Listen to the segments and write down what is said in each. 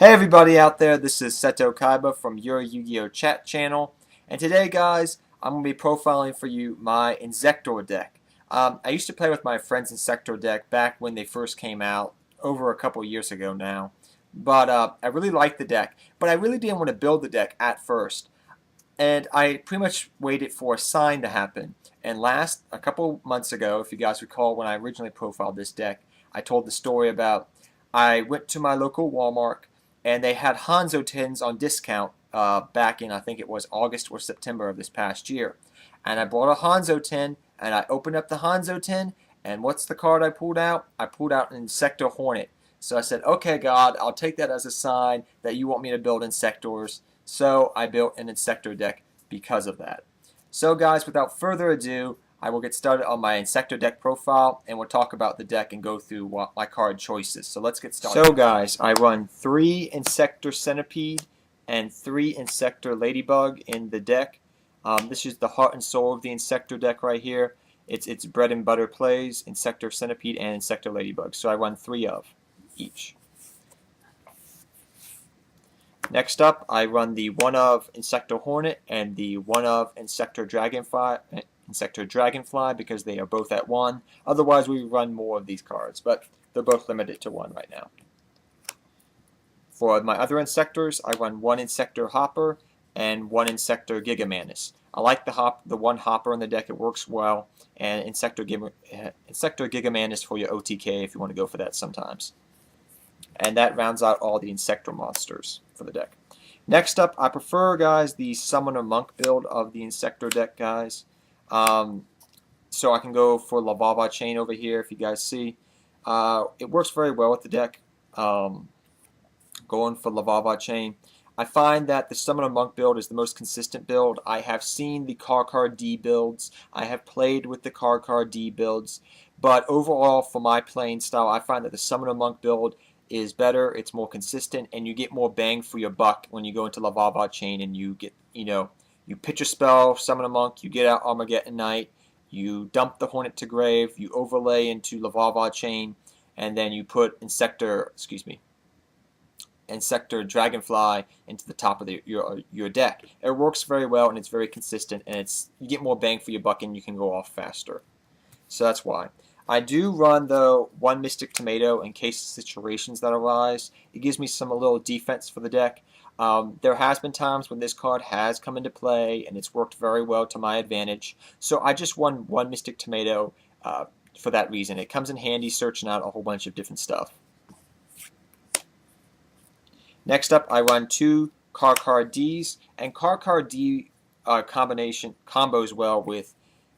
Hey everybody out there, this is Seto from your Yu-Gi-Oh! Chat channel, and today guys, I'm going to be profiling for you my Inzektor deck. I used to play with my friend's Inzektor deck back when they first came out, over a couple years ago now, but I really liked the deck, but I really didn't want to build the deck at first, and I pretty much waited for a sign to happen, and a couple months ago, if you guys recall when I originally profiled this deck, I told the story about I went to my local Walmart and they had Hanzo tins on discount back in I think it was August or September of this past year. And I bought a Hanzo tin and I opened up the Hanzo tin and what's the card I pulled out? I pulled out an Inzektor Hornet. So I said, okay God, I'll take that as a sign that you want me to build Inzektors. So I built an Inzektor deck because of that. So guys, without further ado, I will get started on my Inzektor deck profile and we'll talk about the deck and go through my card choices. So let's get started. So guys, I run 3 Inzektor Centipede and 3 Inzektor Ladybug in the deck. This is the heart and soul of the Inzektor deck right here. It's bread and butter plays, Inzektor Centipede and Inzektor Ladybug. So I run 3 of each. Next up, I run the 1 of Inzektor Hornet and the 1 of Inzektor Dragonfly because they are both at 1. Otherwise, we run more of these cards, but they're both limited to 1 right now. For my other Inzektors, I run 1 Inzektor Hopper and 1 Inzektor Gigamantis. I like the 1 Hopper in the deck; it works well, and Inzektor Gigamantis for your OTK if you want to go for that sometimes. And that rounds out all the Inzektor monsters for the deck. Next up, I prefer, guys, the Summoner Monk build of the Inzektor deck, guys. So I can go for Lavava Chain over here, if you guys see. It works very well with the deck. Going for Lavava Chain. I find that the Summoner Monk build is the most consistent build. I have seen the Card D builds. I have played with the Card D builds. But overall, for my playing style, I find that the Summoner Monk build is better, it's more consistent, and you get more bang for your buck when you go into Lavava Chain and you get, you pitch a spell, summon a monk, you get out Armageddon Knight, you dump the Hornet to grave, you overlay into Lavava Chain, and then you put Inzektor Dragonfly into the top of your deck. It works very well and it's very consistent, and you get more bang for your buck and you can go off faster. So that's why. I do run, though, 1 Mystic Tomato in case of situations that arise. It gives me a little defense for the deck. There has been times when this card has come into play, and it's worked very well to my advantage. So I just run 1 Mystic Tomato for that reason. It comes in handy searching out a whole bunch of different stuff. Next up, I run 2 Card Ds, and Card D combos well with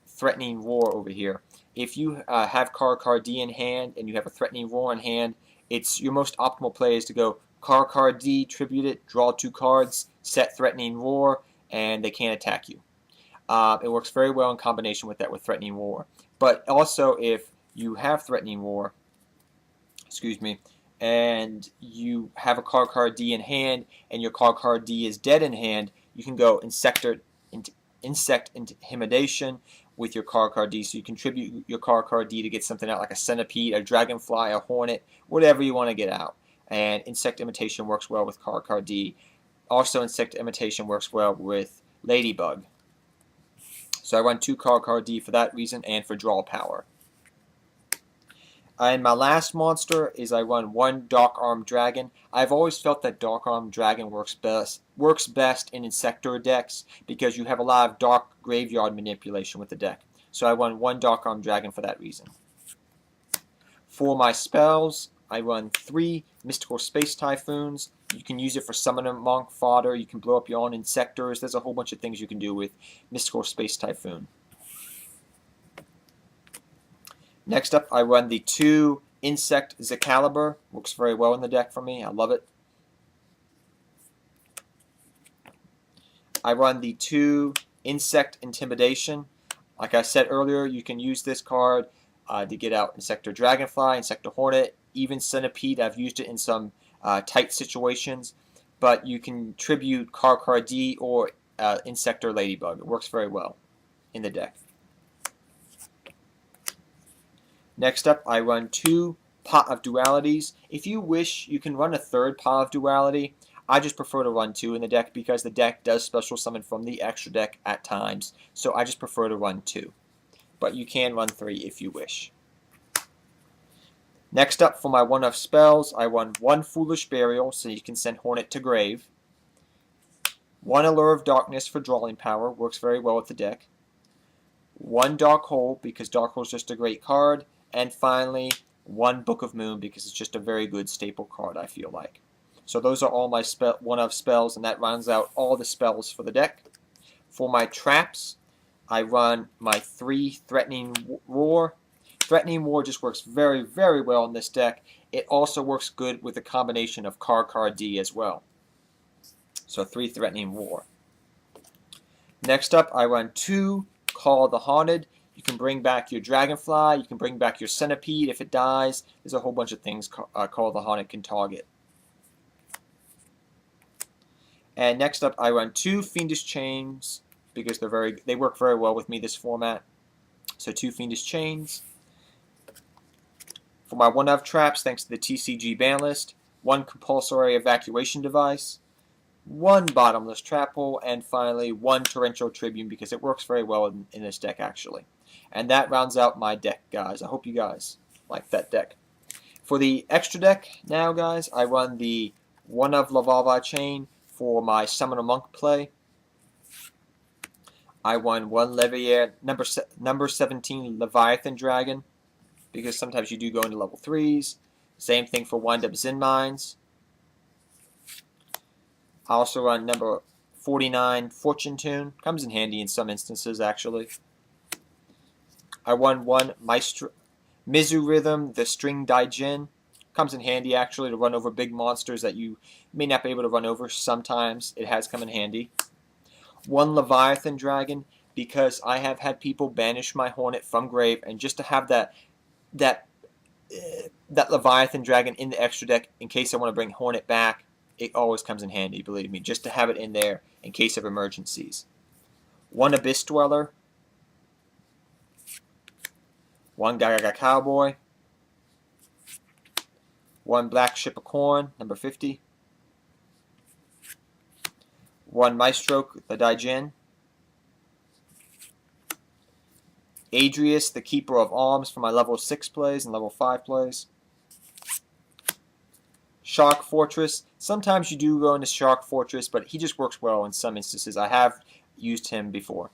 Threatening Roar over here. If you have Card D in hand and you have a Threatening Roar in hand, your most optimal play is to go Card D, tribute it, draw 2 cards, set Threatening Roar, and they can't attack you. It works very well in combination with that with Threatening Roar. But also, if you have Threatening Roar, and you have a Card D in hand, and your Card D is dead in hand, you can go Insect Intimidation with your Card D, so you contribute your Card D to get something out like a Centipede, a Dragonfly, a Hornet, whatever you want to get out. And Insect Imitation works well with Card D. Also, Insect Imitation works well with Ladybug. So I run 2 Card D for that reason and for draw power. And my last monster is I run 1 Dark Arm Dragon. I've always felt that Dark Arm Dragon works best in Inzektor decks because you have a lot of dark graveyard manipulation with the deck. So I run 1 Dark Arm Dragon for that reason. For my spells, I run 3 Mystical Space Typhoons. You can use it for Summoner Monk fodder. You can blow up your own Inzektors. There's a whole bunch of things you can do with Mystical Space Typhoon. Next up, I run the 2 Insect Zecalibur. Works very well in the deck for me. I love it. I run the 2 Insect Intimidation. Like I said earlier, you can use this card to get out Inzektor Dragonfly, Inzektor Hornet, even Centipede. I've used it in some tight situations, but you can tribute Card D or Inzektor Ladybug. It works very well in the deck. Next up, I run 2 pot of dualities. If you wish, you can run a third pot of duality. I just prefer to run 2 in the deck because the deck does special summon from the extra deck at times. So I just prefer to run 2. But you can run 3 if you wish. Next up, for my 1-of spells, I run 1 Foolish Burial, so you can send Hornet to grave. 1 Allure of Darkness for drawing power, works very well with the deck. 1 Dark Hole, because Dark Hole is just a great card. And finally, 1 Book of Moon, because it's just a very good staple card, I feel like. So those are all my 1-of spells, and that rounds out all the spells for the deck. For my traps, I run my 3 Threatening Roar. Threatening Roar just works very, very well in this deck. It also works good with a combination of Car D as well. So 3 Threatening Roar. Next up, I run 2 Call the Haunted. You can bring back your Dragonfly. You can bring back your Centipede if it dies. There's a whole bunch of things Call the Haunted can target. And next up, I run 2 Fiendish Chains because they work very well with me this format. So 2 Fiendish Chains. For my 1-of traps, thanks to the TCG ban list, 1 Compulsory Evacuation Device, 1 Bottomless Trap Hole, and finally 1 Torrential Tribune because it works very well in this deck actually. And that rounds out my deck, guys. I hope you guys like that deck. For the extra deck now, guys, I run the 1-of Lavalva Chain for my Summoner Monk play. I run 1 Leviair, number 17 Leviathan Dragon, because sometimes you do go into level 3s. Same thing for Wind-Up Zen Mines. I also run number 49 Fortune Tune. Comes in handy in some instances, actually. I run 1 Mizu Rhythm, the String Daijin. Comes in handy, actually, to run over big monsters that you may not be able to run over. Sometimes it has come in handy. 1 Leviathan Dragon, because I have had people banish my Hornet from grave, and just to have that Leviathan Dragon in the extra deck in case I want to bring Hornet back, it always comes in handy, believe me, just to have it in there in case of emergencies. 1 Abyss Dweller, 1 Gagaga Cowboy, 1 Black Ship of Corn, number 50, 1 Maestro, the Daijin, Adrius, the Keeper of Alms for my level 6 plays and level 5 plays. Shark Fortress. Sometimes you do go into Shark Fortress, but he just works well in some instances. I have used him before.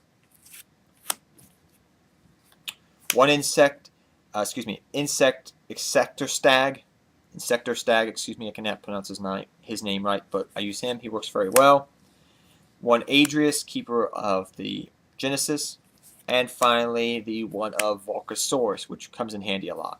1 Inzektor Stag. I cannot pronounce his name right, but I use him. He works very well. 1 Adrius, Keeper of the Genesis. And finally, the 1-of Volcasaurus, which comes in handy a lot.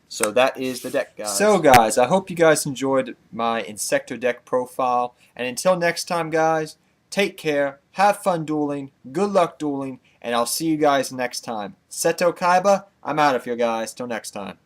So that is the deck, guys. So, guys, I hope you guys enjoyed my Inzektor deck profile. And until next time, guys, take care, have fun dueling, good luck dueling, and I'll see you guys next time. Seto Kaiba, I'm out of here, guys. Till next time.